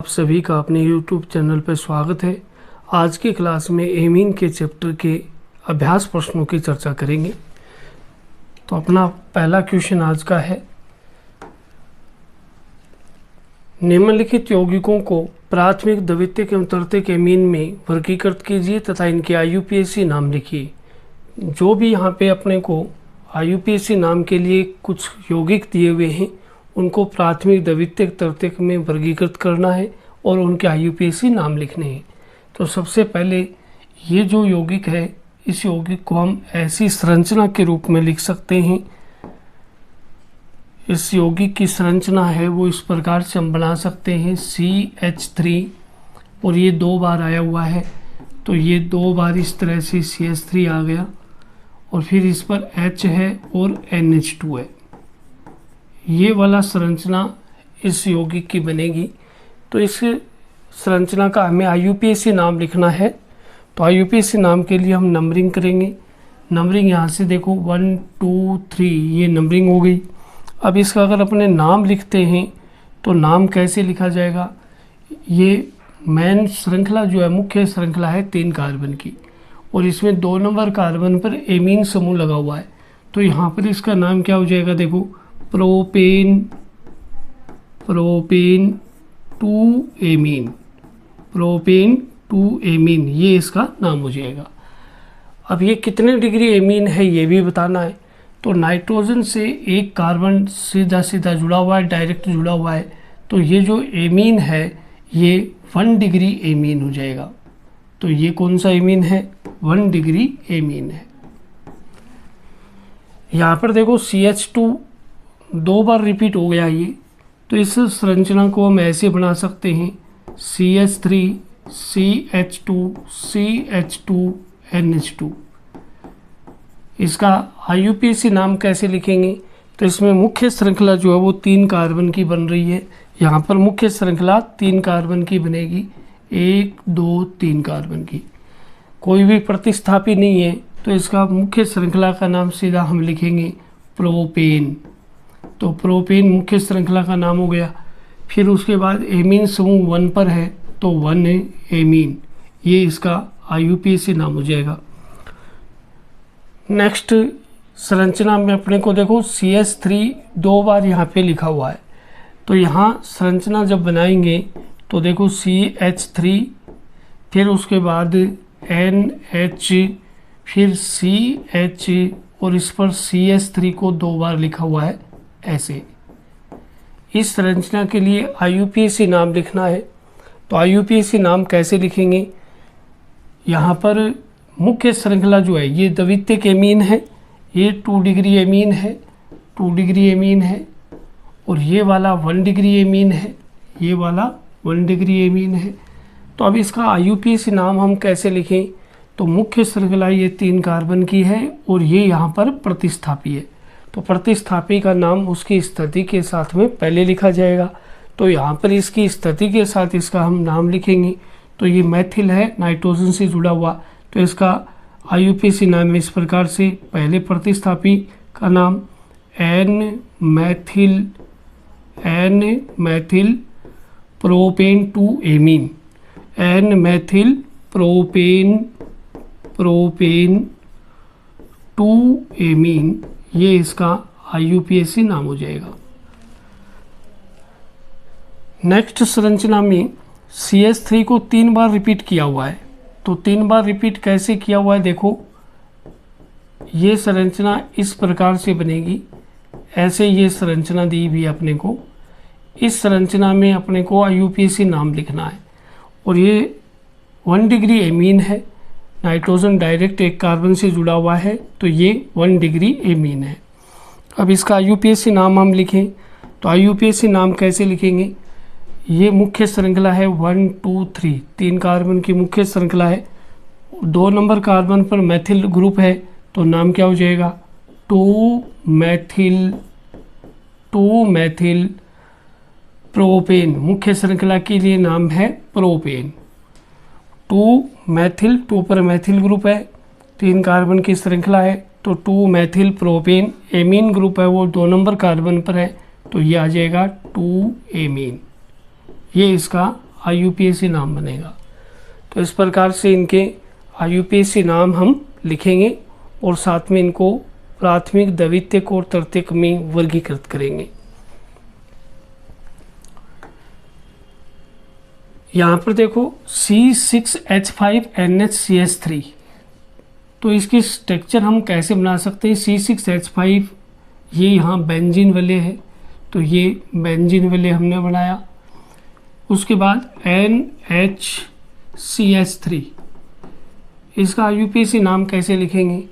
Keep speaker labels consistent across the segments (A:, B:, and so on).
A: सभी का अपने YouTube चैनल पर स्वागत है। आज की क्लास में एमीन के चैप्टर के अभ्यास प्रश्नों की चर्चा करेंगे। तो अपना पहला क्वेश्चन आज का है, निम्नलिखित यौगिकों को प्राथमिक, द्वितीयक एवं तृतीयक एमीन में वर्गीकृत कीजिए तथा इनके IUPAC नाम लिखिए। जो भी यहाँ पे अपने को IUPAC नाम के लिए कुछ यौगिक दिए हुए हैं उनको प्राथमिक, द्वितीयक, तृतीयक में वर्गीकृत करना है और उनके IUPAC नाम लिखने हैं। तो सबसे पहले ये जो यौगिक है, इस यौगिक को हम ऐसी संरचना के रूप में लिख सकते हैं। इस यौगिक की संरचना है वो इस प्रकार से हम बना सकते हैं, CH3 और ये 2 बार आया हुआ है, तो ये 2 बार इस तरह से CH3 आ गया और फिर इस पर H है और NH2 है। ये वाला संरचना इस यौगिक की बनेगी। तो इस संरचना का हमें IUPAC नाम लिखना है। तो IUPAC नाम के लिए हम नंबरिंग करेंगे। नंबरिंग यहाँ से देखो 1 2 3 ये नंबरिंग हो गई। अब इसका अगर अपने नाम लिखते हैं तो नाम कैसे लिखा जाएगा? ये मेन श्रृंखला जो है, मुख्य श्रृंखला है 3 कार्बन की और इसमें 2 नंबर कार्बन पर एमीन समूह लगा हुआ है। तो यहाँ पर इसका नाम क्या हो जाएगा? देखो, प्रोपेन 2 एमीन, प्रोपेन 2 एमीन, ये इसका नाम हो जाएगा। अब ये कितने डिग्री एमीन है ये भी बताना है। तो नाइट्रोजन से एक कार्बन सीधा जुड़ा हुआ है, डायरेक्ट जुड़ा हुआ है, तो ये जो एमीन है ये 1 डिग्री एमीन हो जाएगा। तो ये कौन सा एमीन है? 1 डिग्री एमीन है। यहाँ पर देखो CH2 2 बार रिपीट हो गया ये, तो इस संरचना को हम ऐसे बना सकते हैं, CH3 CH2 CH2 NH2। इसका IUPAC नाम कैसे लिखेंगे? तो इसमें मुख्य श्रृंखला जो है वो 3 कार्बन की बन रही है। यहाँ पर मुख्य श्रृंखला 3 कार्बन की बनेगी, 1 2 3 कार्बन की, कोई भी प्रतिस्थापी नहीं है। तो इसका मुख्य श्रृंखला का नाम सीधा हम लिखेंगे प्रोपेन। तो प्रोपेन मुख्य श्रृंखला का नाम हो गया। फिर उसके बाद एमीन समूह 1 पर है तो 1 एमीन, ये इसका IUPAC नाम हो जाएगा। नेक्स्ट संरचना में अपने को देखो CH3 2 बार यहाँ पे लिखा हुआ है। तो यहाँ संरचना जब बनाएंगे तो देखो CH3, फिर उसके बाद NH, फिर CH और इस पर CH3 को 2 बार लिखा हुआ है ऐसे। इस संरचना के लिए IUPAC नाम लिखना है। तो IUPAC नाम कैसे लिखेंगे? यहाँ पर मुख्य श्रृंखला जो है ये द्वितीयक एमीन है, ये 2 डिग्री एमीन है, 2 डिग्री एमीन है, और ये वाला 1 डिग्री एमीन है, ये वाला 1 डिग्री एमीन है। तो अब इसका IUPAC नाम हम कैसे लिखें? तो मुख्य श्रृंखला ये 3 कार्बन की है और ये यहाँ पर प्रतिस्थापी है। तो प्रतिस्थापी का नाम उसकी स्थिति के साथ में पहले लिखा जाएगा। तो यहाँ पर इसकी स्थिति के साथ इसका हम नाम लिखेंगे। तो ये मैथिल है, नाइट्रोजन से जुड़ा हुआ, तो इसका IUPAC नाम इस प्रकार से, पहले प्रतिस्थापी का नाम N Maithil propane 2 amine, N Maithil propane 2 amine, ये इसका IUPAC नाम हो जाएगा। नेक्स्ट संरचना में CH3 को 3 बार रिपीट किया हुआ है। तो 3 बार रिपीट कैसे किया हुआ है? देखो, ये संरचना इस प्रकार से बनेगी, ऐसे ये संरचना दी भी अपने को। इस संरचना में अपने को IUPAC नाम लिखना है और ये 1 डिग्री एमीन है, नाइट्रोजन डायरेक्ट एक कार्बन से जुड़ा हुआ है, तो ये 1 डिग्री एमीन है। अब इसका IUPAC नाम हम लिखें तो IUPAC नाम कैसे लिखेंगे? ये मुख्य श्रृंखला है 1 2 3, 3 कार्बन की मुख्य श्रृंखला है। 2 नंबर कार्बन पर मैथिल ग्रुप है तो नाम क्या हो जाएगा? 2 मैथिल प्रोपेन, मुख्य श्रृंखला के लिए नाम है प्रोपेन। 2 मैथिल, 2 पर मैथिल ग्रुप है, 3 कार्बन की श्रृंखला है, तो 2 मैथिल प्रोपेन। एमीन ग्रुप है वो 2 नंबर कार्बन पर है, तो ये आ जाएगा 2 एमीन। ये इसका IUPAC नाम बनेगा। तो इस प्रकार से इनके IUPAC नाम हम लिखेंगे और साथ में इनको प्राथमिक, द्वितीयक और तृतीयक में वर्गीकृत करेंगे। यहाँ पर देखो C6H5NHCH3, तो इसकी स्ट्रक्चर हम कैसे बना सकते हैं। C6H5 ये यहाँ बेंजीन वाले है, तो ये बेंजीन वाले हमने बनाया। उसके बाद NHCH3, इसका IUPAC नाम कैसे लिखेंगे।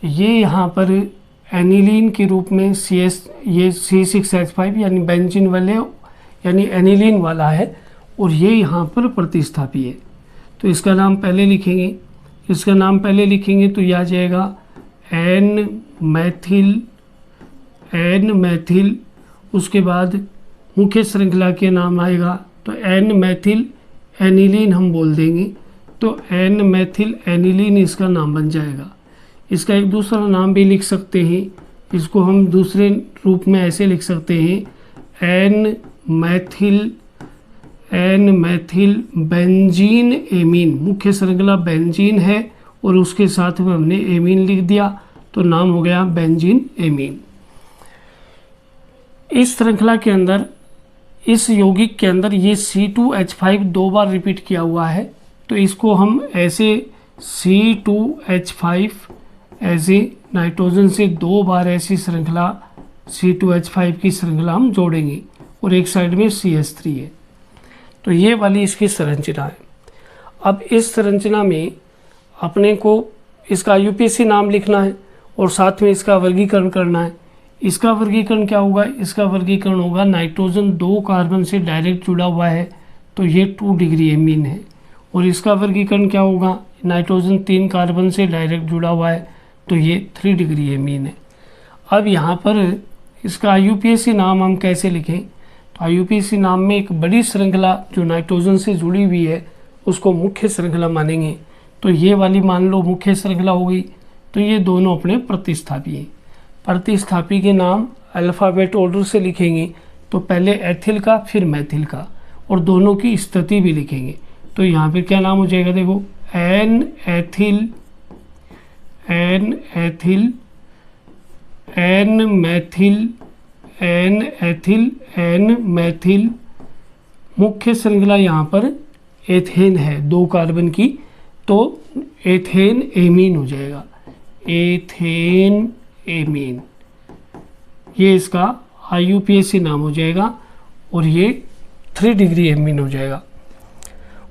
A: ये यहाँ पर एनिलीन के रूप में ये C6H5 यानी बेंजीन वाले यानी एनिलीन वाला है, और ये यहाँ पर प्रतिस्थापी है। तो इसका नाम पहले लिखेंगे, तो यह आ जाएगा एन मैथिल। उसके बाद मुख्य श्रृंखला के नाम आएगा, तो एन मैथिल एनिलीन हम बोल देंगे, तो एन मैथिल एनिलीन इसका नाम बन जाएगा। इसका एक दूसरा नाम भी लिख सकते हैं, इसको हम दूसरे रूप में ऐसे लिख सकते हैं, एन मैथिल बेंजीन एमीन। मुख्य श्रृंखला बेंजीन है और उसके साथ में हमने एमीन लिख दिया, तो नाम हो गया बेंजीन एमीन। इस श्रृंखला के अंदर, इस यौगिक के अंदर ये C2H5 दो बार रिपीट किया हुआ है, तो इसको हम ऐसे C2H5 ऐसे नाइट्रोजन से दो बार ऐसी श्रृंखला C2H5 की श्रृंखला हम जोड़ेंगे, और एक साइड में CH3 है। तो ये वाली इसकी संरचना है। अब इस संरचना में अपने को इसका IUPAC नाम लिखना है और साथ में इसका वर्गीकरण करना है। इसका वर्गीकरण क्या होगा, इसका वर्गीकरण होगा नाइट्रोजन 2 कार्बन से डायरेक्ट जुड़ा हुआ है, तो ये 2 डिग्री एमीन है। और इसका वर्गीकरण क्या होगा, नाइट्रोजन 3 कार्बन से डायरेक्ट जुड़ा हुआ है, तो ये 3 डिग्री एमीन है। अब यहाँ पर इसका IUPAC नाम हम कैसे लिखें, तो IUPAC नाम में एक बड़ी श्रृंखला जो नाइट्रोजन से जुड़ी हुई है उसको मुख्य श्रृंखला मानेंगे। तो ये वाली मान लो मुख्य श्रृंखला हो गई, तो ये दोनों अपने प्रतिस्थापी हैं। प्रतिस्थापी के नाम अल्फ़ाबेट ऑर्डर से लिखेंगे, तो पहले एथिल का फिर मैथिल का, और दोनों की स्थिति भी लिखेंगे। तो यहाँ पे क्या नाम हो जाएगा, देखो एन एथिल एन मैथिल। मुख्य श्रृंखला यहाँ पर एथेन है 2 कार्बन की, तो एथेन एमीन हो जाएगा, एथेन एमीन। ये इसका IUPAC नाम हो जाएगा, और ये 3 डिग्री एमीन हो जाएगा।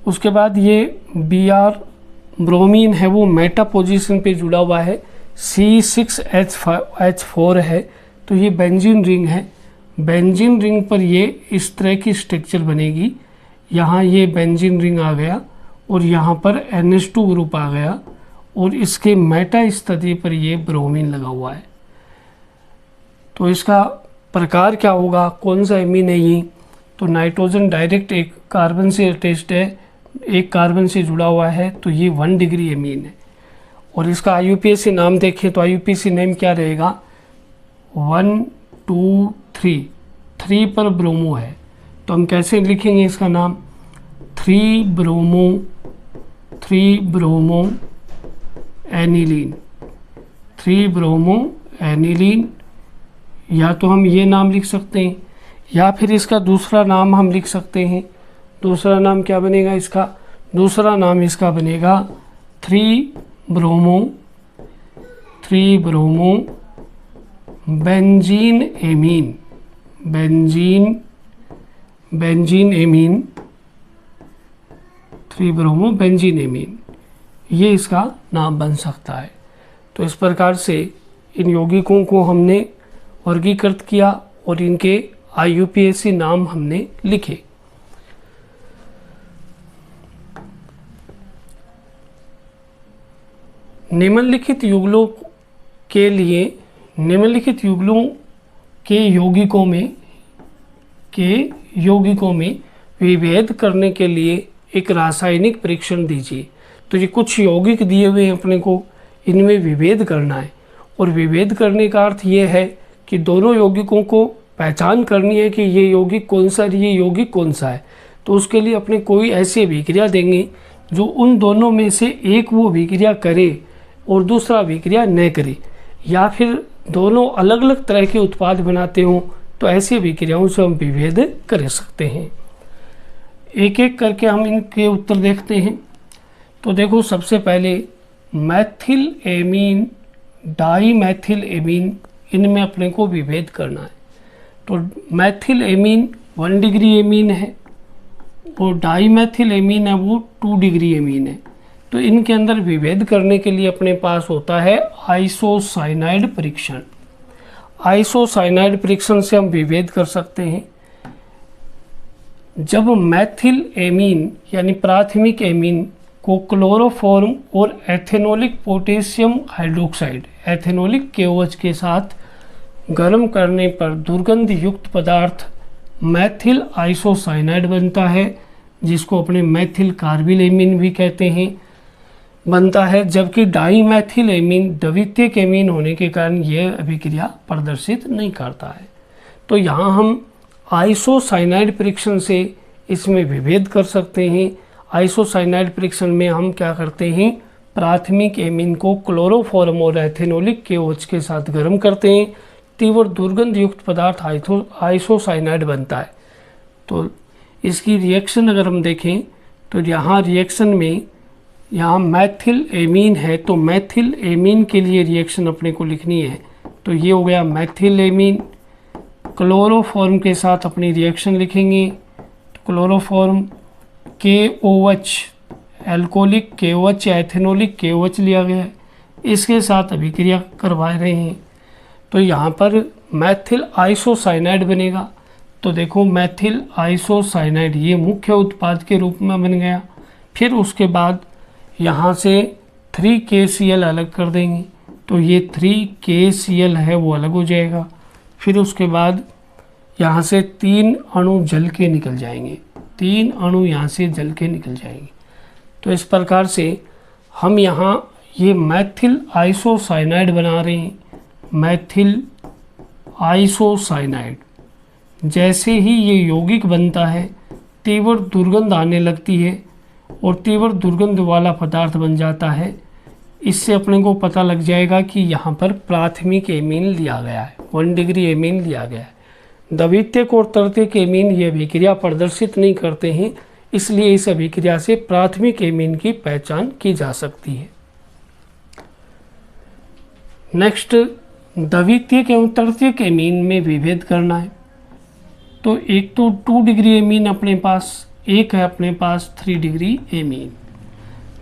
A: उसके बाद ये Br ब्रोमीन है, वो मेटा पोजीशन पे जुड़ा हुआ है, C6H4 है, तो ये बेंजीन रिंग है। बेंजीन रिंग पर ये इस तरह की स्ट्रक्चर बनेगी, यहाँ ये बेंजीन रिंग आ गया और यहाँ पर NH2 ग्रुप आ गया, और इसके मेटा स्थिति पर ये ब्रोमीन लगा हुआ है। तो इसका प्रकार क्या होगा, कौन सा एमीन है ये, तो नाइट्रोजन डायरेक्ट एक कार्बन से अटैच्ड है, एक कार्बन से जुड़ा हुआ है, तो ये 1 डिग्री एमीन है। और इसका IUPAC नाम देखें तो IUPAC नेम क्या रहेगा, 1 2 3 पर ब्रोमो है, तो हम कैसे लिखेंगे इसका नाम, 3 ब्रोमो एनिलीन, 3 ब्रोमो एनिलीन। या तो हम ये नाम लिख सकते हैं, या फिर इसका दूसरा नाम हम लिख सकते हैं। दूसरा नाम क्या बनेगा इसका, दूसरा नाम इसका बनेगा 3 bromo benzene amine, benzene amine, 3 bromo benzene amine, ये इसका नाम बन सकता है। तो इस प्रकार से इन यौगिकों को हमने वर्गीकृत किया और इनके IUPAC नाम हमने लिखे। निम्नलिखित युगलों के लिए, निम्नलिखित युगलों के यौगिकों में विभेद करने के लिए एक रासायनिक परीक्षण दीजिए। तो ये कुछ यौगिक दिए हुए हैं अपने को, इनमें विभेद करना है, और विभेद करने का अर्थ ये है कि दोनों यौगिकों को पहचान करनी है कि ये यौगिक कौन सा है, ये यौगिक कौन सा है। तो उसके लिए अपने कोई ऐसी अभिक्रिया देंगे जो उन दोनों में से एक वो अभिक्रिया करे और दूसरा अभिक्रिया न करे, या फिर दोनों अलग अलग तरह के उत्पाद बनाते हों, तो ऐसी अभिक्रियाओं से हम विभेद कर सकते हैं। एक एक करके हम इनके उत्तर देखते हैं। तो देखो, सबसे पहले methyl amine, dimethyl amine, इनमें अपने को विभेद करना है। तो मैथिल एमीन 1 डिग्री एमीन है और डाई मैथिल एमीन है वो 2 डिग्री एमीन है। तो इनके अंदर विभेद करने के लिए अपने पास होता है आइसोसाइनाइड परीक्षण। आइसोसाइनाइड परीक्षण से हम विभेद कर सकते हैं। जब मैथिल एमीन यानी प्राथमिक एमीन को क्लोरोफॉर्म और एथेनोलिक पोटेशियम हाइड्रोक्साइड, एथेनोलिक KOH के साथ गर्म करने पर दुर्गंध युक्त पदार्थ मैथिल आइसोसाइनाइड बनता है, जिसको अपने मैथिल कार्बिल एमीन भी कहते हैं, बनता है। जबकि डाई मैथिल एमीन द्वितीयक एमीन होने के कारण यह अभिक्रिया प्रदर्शित नहीं करता है। तो यहाँ हम आइसोसाइनाइड परीक्षण से इसमें विभेद कर सकते हैं। आइसोसाइनाइड परीक्षण में हम क्या करते हैं, प्राथमिक एमीन को क्लोरोफॉर्म और एथेनोलिक KOH के साथ गर्म करते हैं, तीव्र दुर्गंध युक्त पदार्थ आइसोसाइनाइड बनता है। तो इसकी रिएक्शन अगर हम देखें तो यहाँ रिएक्शन में यहाँ मैथिल एमीन है, तो मैथिल एमीन के लिए रिएक्शन अपने को लिखनी है। तो ये हो गया मैथिल एमीन, क्लोरोफॉर्म के साथ अपनी रिएक्शन लिखेंगे। तो क्लोरोफॉर्म KOH, एल्कोहलिक KOH या एथेनोलिक KOH लिया गया है, इसके साथ अभिक्रिया करवा रहे हैं। तो यहाँ पर मैथिल आइसोसाइनाइड बनेगा। तो देखो, मैथिल आइसोसाइनाइड ये मुख्य उत्पाद के रूप में बन गया। फिर उसके बाद यहाँ से 3KCl अलग कर देंगे, तो ये 3KCl है वो अलग हो जाएगा। फिर उसके बाद यहाँ से 3 अणु जल के निकल जाएंगे, 3 अणु यहाँ से जल के निकल जाएंगे। तो इस प्रकार से हम यहाँ ये मैथिल आइसोसाइनाइड बना रहे हैं। मैथिल आइसोसाइनाइड जैसे ही ये यौगिक बनता है, तीव्र दुर्गंध आने लगती है और तीव्र दुर्गंध वाला पदार्थ बन जाता है। इससे अपने को पता लग जाएगा कि यहाँ पर प्राथमिक एमीन लिया गया है, 1 डिग्री एमीन लिया गया है। द्वितीयक और तृतीयक एमीन ये अभिक्रिया प्रदर्शित नहीं करते हैं, इसलिए इस अभिक्रिया से प्राथमिक एमीन की पहचान की जा सकती है। नेक्स्ट, द्वितीयक एवं तृतीयक एमीन में विभेद करना है। तो एक तो 2 डिग्री एमीन अपने पास, एक है अपने पास 3 डिग्री एमीन।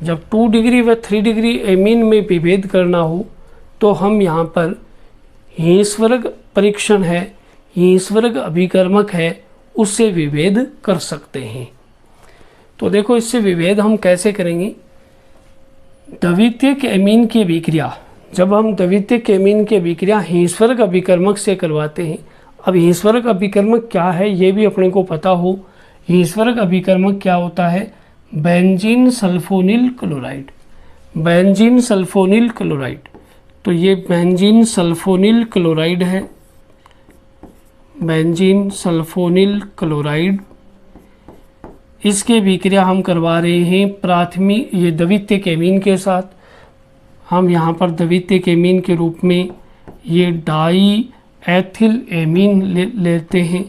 A: जब 2 डिग्री व 3 डिग्री एमीन में विभेद करना हो तो हम यहाँ पर हींसवर्ग परीक्षण है, हींसवर्ग अभिकर्मक है, उससे विभेद कर सकते हैं। तो देखो, इससे विभेद हम कैसे करेंगे। द्वितीयक एमीन की अभिक्रिया, जब हम द्वितीयक एमीन की अभिक्रिया हींसवर्ग अभिकर्मक से करवाते हैं। अब हींसवर्ग अभिकर्मक क्या है ये भी अपने को पता हो। हींसवर्ग अभिकर्मक क्या होता है, benzene sulfonyl chloride, benzene sulfonyl chloride. तो ये बेंजीन सल्फोनिल क्लोराइड है, बेंजीन सल्फोनिल क्लोराइड। इसके अभिक्रिया हम करवा रहे हैं प्राथमिक ये द्वितीयक एमीन के साथ। हम यहाँ पर द्वितीयक एमीन के रूप में ये डाई एथिल एमीन लेते हैं।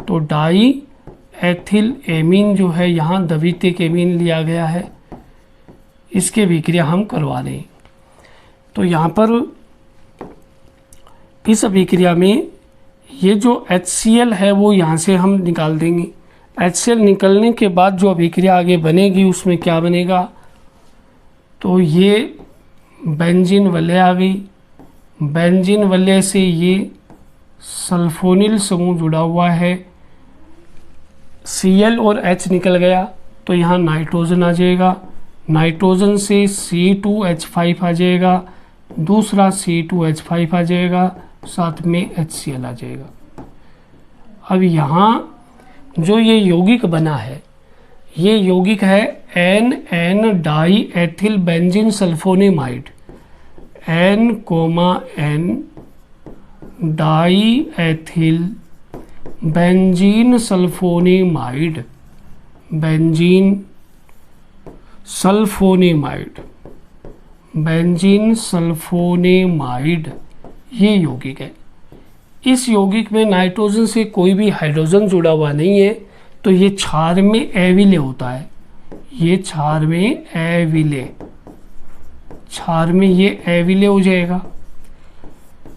A: तो डाई एथिल एमीन जो है यहाँ द्वितीयक एमीन लिया गया है, इसके अभिक्रिया हम करवा रहे हैं। तो यहाँ पर इस अभिक्रिया में ये जो HCl है वो यहाँ से हम निकाल देंगे। HCl निकलने के बाद जो अभिक्रिया आगे बनेगी उसमें क्या बनेगा, तो ये बेंजीन वलय आ गई। बेंजीन वलय से ये सल्फोनिल समूह जुड़ा हुआ है, Cl और H निकल गया तो यहाँ नाइट्रोजन आ जाएगा। नाइट्रोजन से C2H5 आ जाएगा, दूसरा C2H5 आ जाएगा, साथ में HCl आ जाएगा। अब यहाँ जो ये यौगिक बना है, ये यौगिक है N die ethyl benzene sulphonamide, N, die ethyl benzene sulphonamide. Benzene sulphonamide, benzene sulphonamide ये यौगिक है। इस यौगिक में नाइट्रोजन से कोई भी हाइड्रोजन जुड़ा हुआ नहीं है, तो ये क्षार में अविलेय होता है। ये क्षार में अविलेय, क्षार में ये अविलेय हो जाएगा।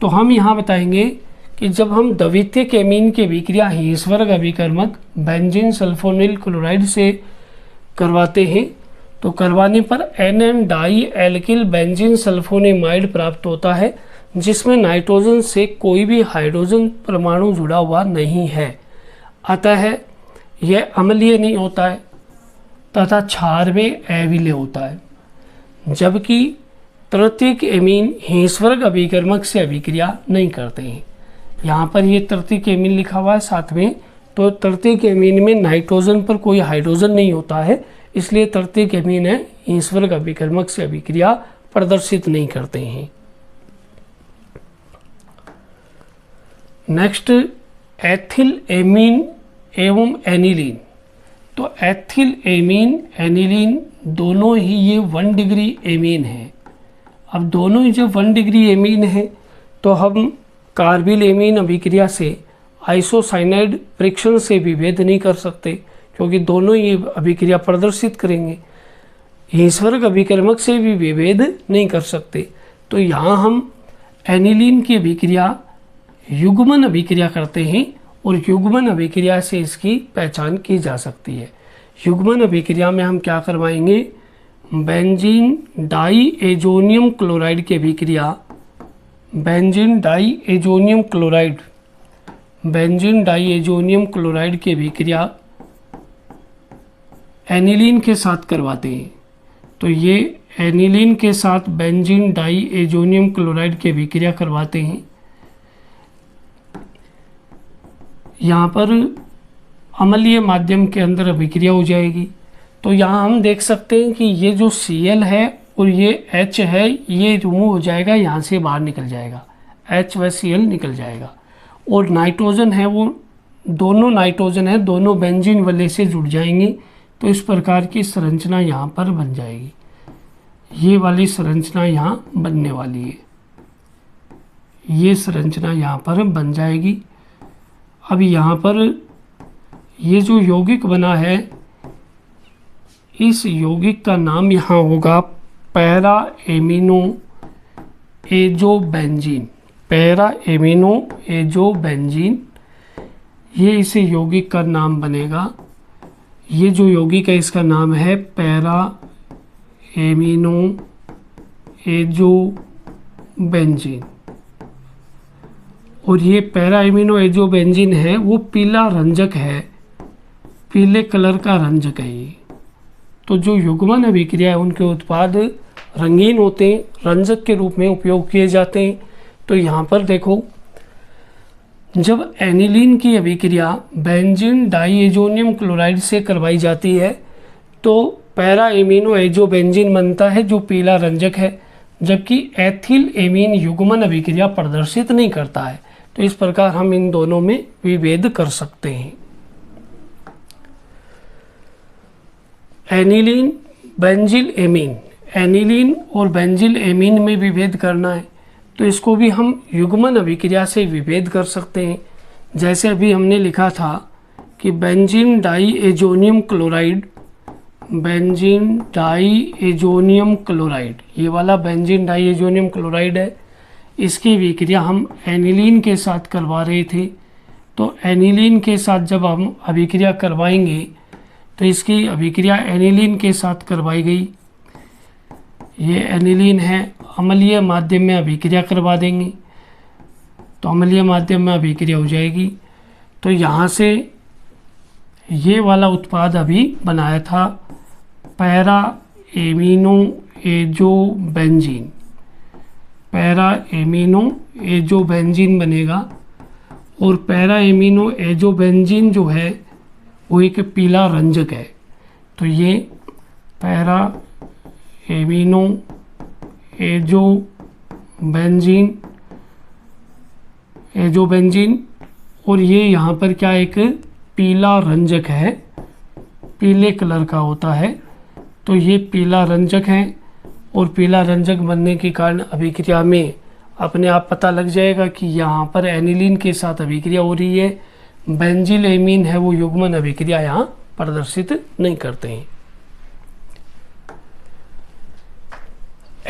A: तो हम यहाँ बताएंगे कि जब हम द्वितीयक एमीन की अभिक्रिया हेंसबर्ग अभिकर्मक बेंजीन सल्फोनिल क्लोराइड से करवाते हैं, तो करवाने पर NN dialkyl benzene sulfonamide प्राप्त होता है, जिसमें नाइट्रोजन से कोई भी हाइड्रोजन परमाणु जुड़ा हुआ नहीं है। अतः यह अम्लीय नहीं होता है तथा क्षार में अविलेय होता है। जबकि तृतीयक एमीन हेंसबर्ग अभिकर्मक से अभिक्रिया नहीं करते हैं। यहाँ पर ये तृतीयक एमीन लिखा हुआ है साथ में, तो तृतीयक एमीन में नाइट्रोजन पर कोई हाइड्रोजन नहीं होता है, इसलिए तृतीयक एमीन है हेंसबर्ग अभिकर्मक से अभिक्रिया प्रदर्शित नहीं करते हैं। नेक्स्ट, एथिल एमीन एवं एनिलीन। तो एथिल एमीन एनिलीन दोनों ही ये 1 डिग्री एमीन है। अब दोनों ही जब 1 डिग्री एमीन है, तो हम कार्बिल एमीन अभिक्रिया से आइसोसाइनाइड फ्रिक्शन से विभेद नहीं कर सकते, क्योंकि दोनों ही अभिक्रिया प्रदर्शित करेंगे। हेंसबर्ग अभिकर्मक से भी विभेद नहीं कर सकते, तो यहाँ हम एनिलीन की अभिक्रिया युग्मन अभिक्रिया करते हैं, और युग्मन अभिक्रिया से इसकी पहचान की जा सकती है। युग्मन अभिक्रिया में हम क्या करवाएंगे, बेंजीन डाई एजोनियम क्लोराइड की अभिक्रिया, benzene diazonium chloride, benzene diazonium chloride की अभिक्रिया एनिलीन के साथ करवाते हैं। तो ये एनिलीन के साथ बेंजीन डाई एजोनियम क्लोराइड की अभिक्रिया करवाते हैं। यहाँ पर अम्लीय माध्यम के अंदर अभिक्रिया हो जाएगी। तो यहाँ हम देख सकते हैं कि ये जो Cl है और ये H है, ये रिमूव हो जाएगा, यहाँ से बाहर निकल जाएगा, H व Cl निकल जाएगा। और नाइट्रोजन है, वो दोनों नाइट्रोजन है, दोनों बेंजीन वलय से जुड़ जाएंगे। तो इस प्रकार की संरचना यहाँ पर बन जाएगी। ये वाली संरचना यहाँ बनने वाली है, ये संरचना यहाँ पर बन जाएगी। अब यहाँ पर ये जो यौगिक बना है, इस यौगिक का नाम यहाँ होगा para amino azobenzene, para amino azobenzene, ये इसे यौगिक का नाम बनेगा। ये जो यौगिक है इसका नाम है पैरा एमिनो एजोबेंजीन। और ये पैरा एमिनो एजोबेंजीन है, वो पीला रंजक है, पीले कलर का रंजक है ये। तो जो युग्मन अभिक्रिया है उनके उत्पाद रंगीन होते हैं, रंजक के रूप में उपयोग किए जाते हैं। तो यहाँ पर देखो, जब एनिलीन की अभिक्रिया बेंजीन डाईएजोनियम क्लोराइड से करवाई जाती है, तो पैरा एमिनो एजोबेंजीन बनता है जो पीला रंजक है, जबकि एथिल एमीन युग्मन अभिक्रिया प्रदर्शित नहीं करता है। तो इस प्रकार हम इन दोनों में विभेद कर सकते हैं। एनिलीन बेंजिल एमीन, एनिलीन और बेंजिल एमीन में विभेद करना है, तो इसको भी हम युग्मन अभिक्रिया से विभेद कर सकते हैं। जैसे अभी हमने लिखा था कि benzene diazonium chloride, benzene diazonium chloride, ये वाला बेंजीन डाईएजोनियम क्लोराइड है, इसकी अभिक्रिया हम एनिलीन के साथ करवा रहे थे। तो एनिलीन के साथ जब हम अभिक्रिया करवाएंगे, तो इसकी अभिक्रिया एनिलीन के साथ करवाई गई। ये एनिलीन है, अम्लीय माध्यम में अभिक्रिया करवा देंगे, तो अम्लीय माध्यम में अभिक्रिया हो जाएगी। तो यहाँ से ये वाला उत्पाद अभी बनाया था para amino azobenzene, para amino azobenzene बनेगा। और पैरा एमिनो एजोबेंजीन जो है वो एक पीला रंजक है। तो ये पैरा एमिनो एजोबेंजीन, एजोबेंजीन, और ये यहाँ पर क्या एक पीला रंजक है, पीले कलर का होता है। तो ये पीला रंजक है और पीला रंजक बनने के कारण अभिक्रिया में अपने आप पता लग जाएगा कि यहाँ पर एनिलीन के साथ अभिक्रिया हो रही है। बेंजील एमीन है वो युग्मन अभिक्रिया यहाँ प्रदर्शित नहीं करते हैं।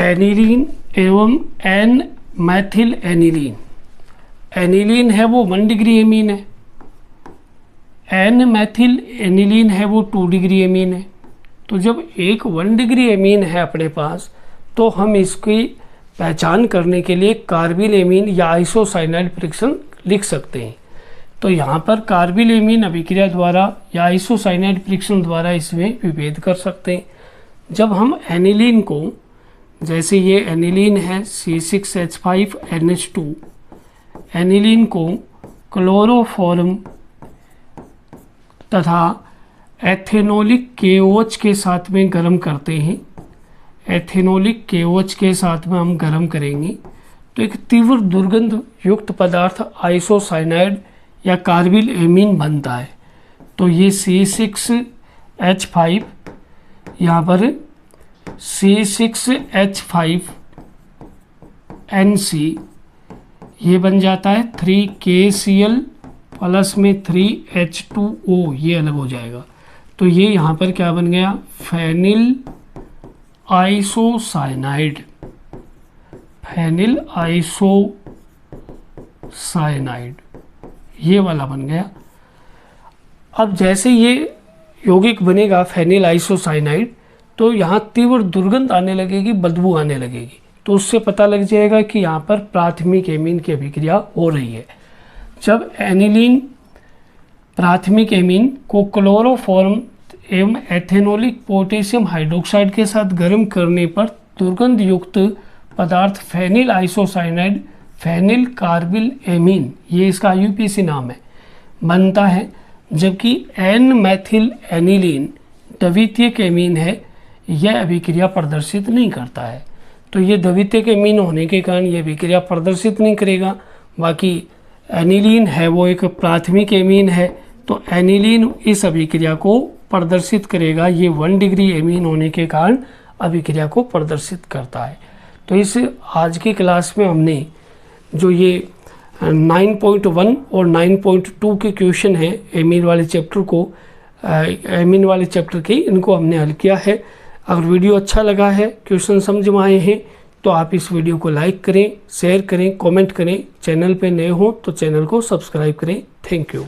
A: एनिलीन एवं एन मैथिल एनिलीन, एनिलीन है वो 1 डिग्री एमीन है, एन मैथिल एनिलीन है वो 2 डिग्री एमीन है। तो जब एक 1 डिग्री एमीन है अपने पास, तो हम इसकी पहचान करने के लिए कार्बिल एमीन या आइसोसाइनाइड फ्रिक्शन लिख सकते हैं। तो यहाँ पर कार्बिल एमीन अभिक्रिया द्वारा या आइसोसाइनाइड फ्रिक्शन द्वारा इसमें विभेद कर सकते हैं। जब हम एनिलीन को, जैसे ये एनिलीन है C6H5NH2, एनिलीन को क्लोरोफॉर्म तथा एथेनोलिक KOH के साथ में गर्म करते हैं, एथेनोलिक KOH के साथ में हम गर्म करेंगे तो एक तीव्र दुर्गंध युक्त पदार्थ आइसोसाइनाइड या कार्बिल एमीन बनता है। तो ये C6H5 यहाँ पर C6H5NC ये बन जाता है 3KCl प्लस में 3H2O, ये अलग हो जाएगा। तो ये यहाँ पर क्या बन गया, फेनिल आइसोसाइनाइड, फेनिल आइसोसाइनाइड ये वाला बन गया। अब जैसे ये यौगिक बनेगा फेनिल आइसोसाइनाइड, तो यहाँ तीव्र दुर्गंध आने लगेगी, बदबू आने लगेगी। तो उससे पता लग जाएगा कि यहाँ पर प्राथमिक एमीन की अभिक्रिया हो रही है। जब एनिलीन प्राथमिक एमीन को क्लोरोफॉर्म एवं एथेनोलिक पोटेशियम हाइड्रोक्साइड के साथ गर्म करने पर दुर्गंध युक्त पदार्थ phenyl isocyanide, phenyl carbylamine, ये इसका IUPAC नाम है, बनता है। जबकि एन मैथिल एनिलीन द्वितीयक एमीन है, यह अभिक्रिया प्रदर्शित नहीं करता है। तो ये द्वितीयक एमीन होने के कारण ये अभिक्रिया प्रदर्शित नहीं करेगा। बाकी एनिलीन है वो एक प्राथमिक एमीन है, तो एनिलीन इस अभिक्रिया को प्रदर्शित करेगा। ये 1 डिग्री एमीन होने के कारण अभिक्रिया को प्रदर्शित करता है। तो इस आज की क्लास में हमने जो ये 9.1 और 9.2 के क्वेश्चन है एमीन वाले चैप्टर को, एमीन वाले चैप्टर के, इनको हमने हल किया है। अगर वीडियो अच्छा लगा है, क्वेश्चन समझ में आए हैं, तो आप इस वीडियो को लाइक करें, शेयर करें, कमेंट करें। चैनल पे नए हो तो चैनल को सब्सक्राइब करें। Thank you.